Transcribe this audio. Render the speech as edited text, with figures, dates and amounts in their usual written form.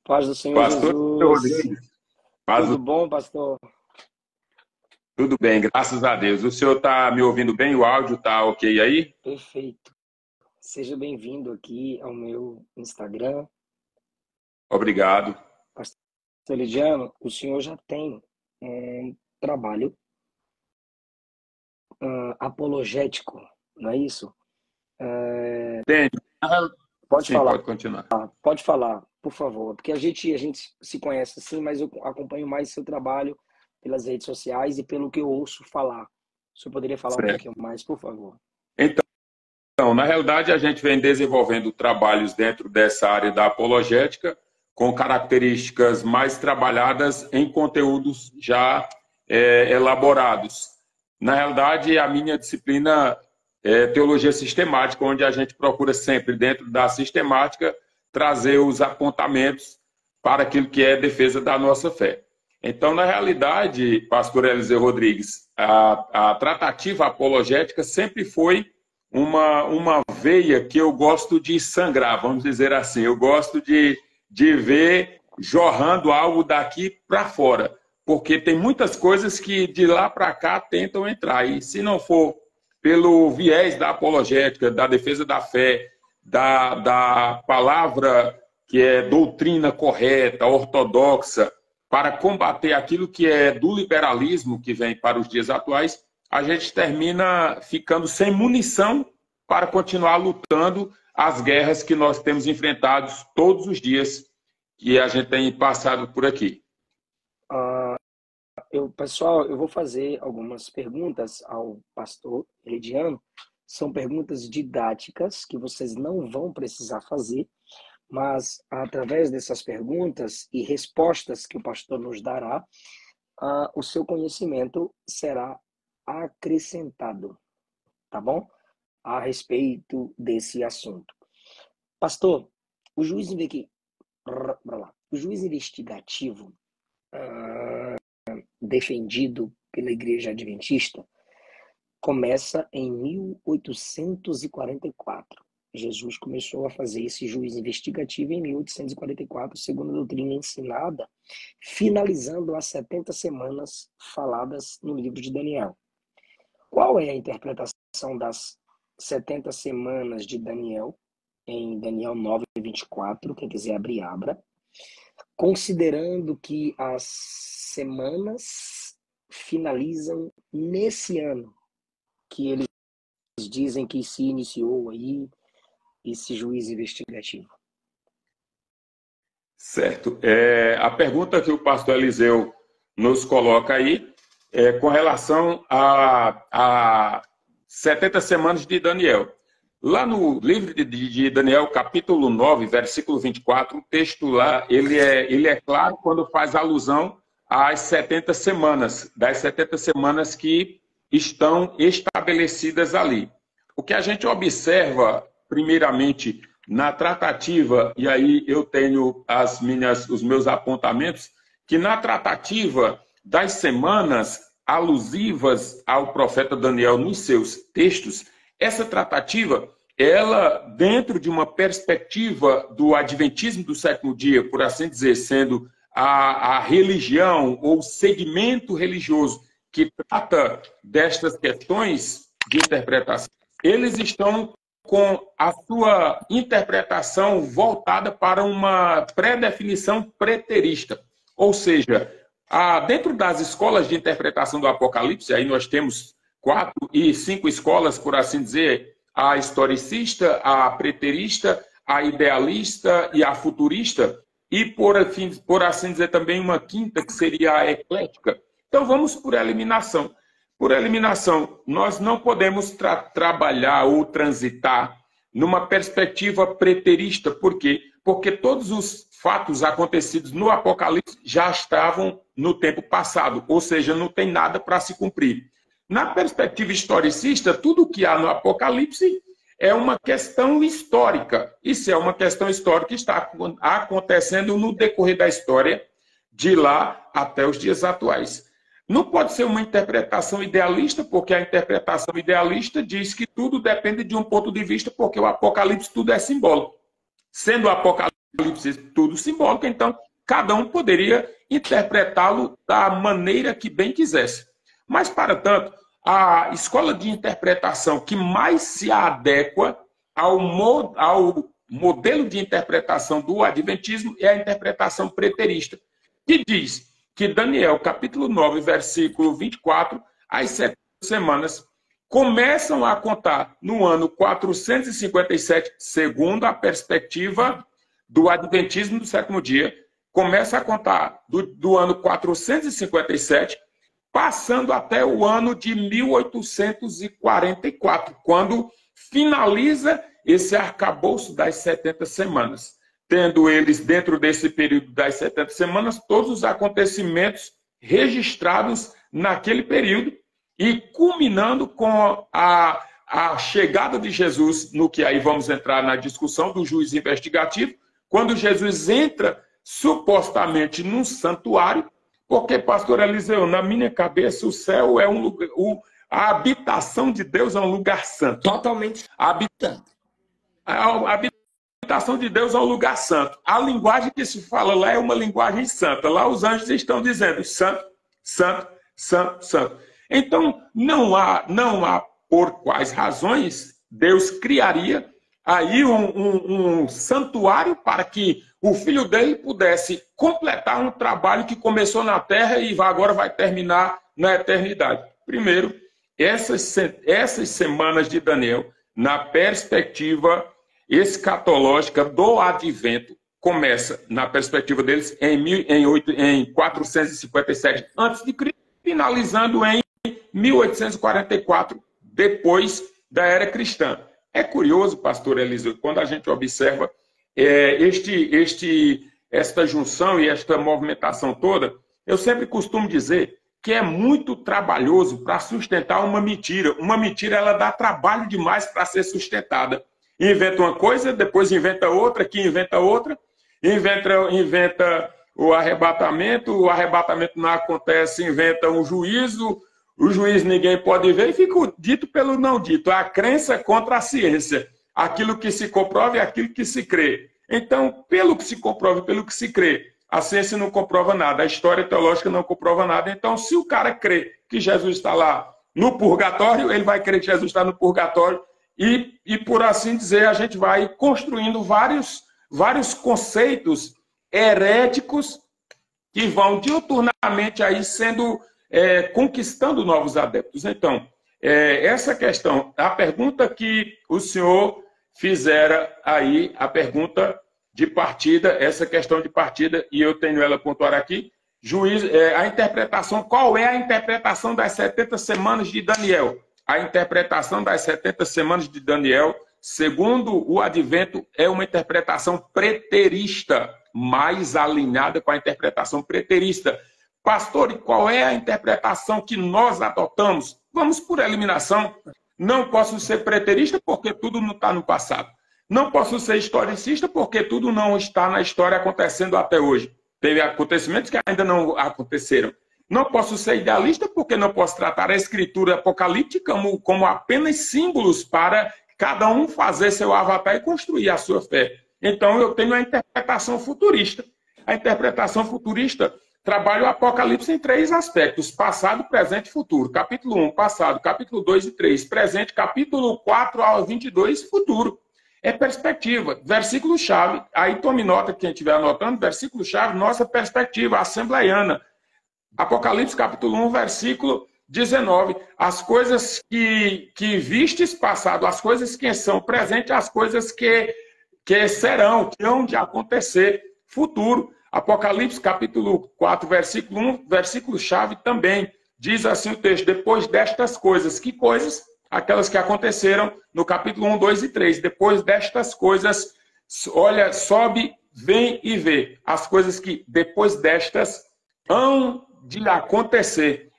Paz do Senhor Pastor Jesus. Rodrigues, paz Tudo bom, pastor? tudo bem, graças a Deus. O senhor está me ouvindo bem? O áudio está ok aí? Perfeito. Seja bem-vindo aqui ao meu Instagram. Obrigado. Pastor Elidiano, o senhor já tem um trabalho apologético, não é isso? Tem. Pode Sim, falar, pode continuar. pode falar, por favor. Porque a gente se conhece assim, mas eu acompanho mais seu trabalho pelas redes sociais e pelo que eu ouço falar. O senhor poderia falar um Certo. pouquinho mais, por favor? Na realidade, a gente vem desenvolvendo trabalhos dentro dessa área da apologética, com características mais trabalhadas em conteúdos já elaborados. Na realidade, a minha disciplina é teologia sistemática, onde a gente procura sempre, dentro da sistemática, trazer os apontamentos para aquilo que é defesa da nossa fé. Então, na realidade, pastor Eliseu Rodrigues, a tratativa apologética sempre foi uma veia que eu gosto de sangrar, vamos dizer assim. Eu gosto de ver jorrando algo daqui para fora, porque tem muitas coisas que de lá para cá tentam entrar. E se não for pelo viés da apologética, da defesa da fé, da palavra que é doutrina correta, ortodoxa, para combater aquilo que é do liberalismo que vem para os dias atuais, a gente termina ficando sem munição para continuar lutando as guerras que nós temos enfrentados todos os dias que a gente tem passado por aqui. Pessoal, eu vou fazer algumas perguntas ao pastor Elidiano. São perguntas didáticas que vocês não vão precisar fazer, mas através dessas perguntas e respostas que o pastor nos dará, o seu conhecimento será acrescentado, tá bom? A respeito desse assunto. Pastor, o juiz investigativo defendido pela Igreja Adventista começa em 1844. Jesus começou a fazer esse juízo investigativo em 1844, segundo a doutrina ensinada, finalizando as 70 semanas faladas no livro de Daniel. Qual é a interpretação das 70 semanas de Daniel, em Daniel 9:24, quer dizer, abra, considerando que as semanas finalizam nesse ano, que eles dizem que se iniciou aí esse juízo investigativo? Certo. A pergunta que o pastor Eliseu nos coloca aí é com relação a 70 semanas de Daniel. Lá no livro de Daniel, capítulo 9, versículo 24, o texto lá, ele é claro quando faz alusão às 70 semanas, das 70 semanas que estão estabelecidas ali. O que a gente observa, primeiramente, na tratativa, e aí eu tenho os meus apontamentos, que na tratativa das semanas alusivas ao profeta Daniel nos seus textos, essa tratativa, ela, dentro de uma perspectiva do adventismo do sétimo dia, por assim dizer, sendo a religião ou segmento religioso que trata destas questões de interpretação, eles estão com a sua interpretação voltada para uma pré-definição preterista. Ou seja, dentro das escolas de interpretação do Apocalipse, aí nós temos 4 e 5 escolas, por assim dizer, a historicista, a preterista, a idealista e a futurista, e por assim dizer também uma quinta, que seria a eclética. Então vamos por eliminação. Por eliminação, nós não podemos trabalhar ou transitar numa perspectiva preterista. Por quê? Porque todos os fatos acontecidos no Apocalipse já estavam no tempo passado, ou seja, não tem nada para se cumprir. Na perspectiva historicista, tudo o que há no Apocalipse é uma questão histórica. E se é uma questão histórica, está acontecendo no decorrer da história, de lá até os dias atuais. Não pode ser uma interpretação idealista, porque a interpretação idealista diz que tudo depende de um ponto de vista, porque o Apocalipse tudo é simbólico. Sendo o Apocalipse tudo simbólico, então cada um poderia interpretá-lo da maneira que bem quisesse. Mas, para tanto, a escola de interpretação que mais se adequa ao modelo de interpretação do adventismo é a interpretação preterista, que diz que Daniel, capítulo 9, versículo 24, as 70 semanas começam a contar no ano 457, segundo a perspectiva do adventismo do sétimo dia, começa a contar do ano 457, passando até o ano de 1844, quando finaliza esse arcabouço das 70 semanas, tendo eles, dentro desse período das 70 semanas, todos os acontecimentos registrados naquele período e culminando com a chegada de Jesus, no que aí vamos entrar na discussão do juiz investigativo, quando Jesus entra supostamente num santuário, porque, pastor Eliseu, na minha cabeça o céu é um lugar, a habitação de Deus é um lugar santo. Totalmente habitante. A habitação de Deus é um lugar santo. A linguagem que se fala lá é uma linguagem santa. Lá os anjos estão dizendo santo, santo, santo, santo. Então, não há por quais razões Deus criaria aí um santuário para que o filho dele pudesse completar um trabalho que começou na terra e agora vai terminar na eternidade. Primeiro, essas semanas de Daniel, na perspectiva escatológica do advento, começa, na perspectiva deles, em 457 a.C., finalizando em 1844, depois da era cristã. É curioso, pastor Eliseu, quando a gente observa esta junção e esta movimentação toda, eu sempre costumo dizer que é muito trabalhoso para sustentar uma mentira. Uma mentira, ela dá trabalho demais para ser sustentada. Inventa uma coisa, depois inventa outra, que inventa outra, inventa o arrebatamento não acontece, inventa um juízo, o juiz ninguém pode ver e fica o dito pelo não dito. A crença contra a ciência. Aquilo que se comprova é aquilo que se crê. Então, pelo que se comprova e pelo que se crê, a ciência não comprova nada, a história teológica não comprova nada. Então, se o cara crê que Jesus está lá no purgatório, ele vai crer que Jesus está no purgatório e por assim dizer, a gente vai construindo vários conceitos heréticos que vão diuturnamente aí sendo conquistando novos adeptos. Então, essa questão, a pergunta que o senhor fizera aí, a pergunta de partida, essa questão de partida, e eu tenho ela pontuada aqui, a interpretação, qual é a interpretação das 70 semanas de Daniel? A interpretação das 70 semanas de Daniel, segundo o advento, é uma interpretação preterista, mais alinhada com a interpretação preterista. Pastor, e qual é a interpretação que nós adotamos? Vamos por eliminação. Não posso ser preterista porque tudo não está no passado. Não posso ser historicista porque tudo não está na história acontecendo até hoje. Teve acontecimentos que ainda não aconteceram. Não posso ser idealista porque não posso tratar a escritura apocalíptica como apenas símbolos para cada um fazer seu avatar e construir a sua fé. Então eu tenho a interpretação futurista. A interpretação futurista trabalha o Apocalipse em 3 aspectos: passado, presente e futuro. Capítulo 1, passado. Capítulo 2 e 3, presente. Capítulo 4 ao 22, futuro. É perspectiva. Versículo-chave. Aí tome nota, quem estiver anotando, versículo-chave, nossa perspectiva assembleiana. Apocalipse, capítulo 1, versículo 19. As coisas que vistes passado, as coisas que são presentes, as coisas que serão, que hão de acontecer, futuro. Apocalipse, capítulo 4, versículo 1, versículo-chave também. Diz assim o texto: depois destas coisas. Que coisas? Aquelas que aconteceram no capítulo 1, 2 e 3. Depois destas coisas, olha, sobe, vem e vê. As coisas que depois destas hão de acontecer.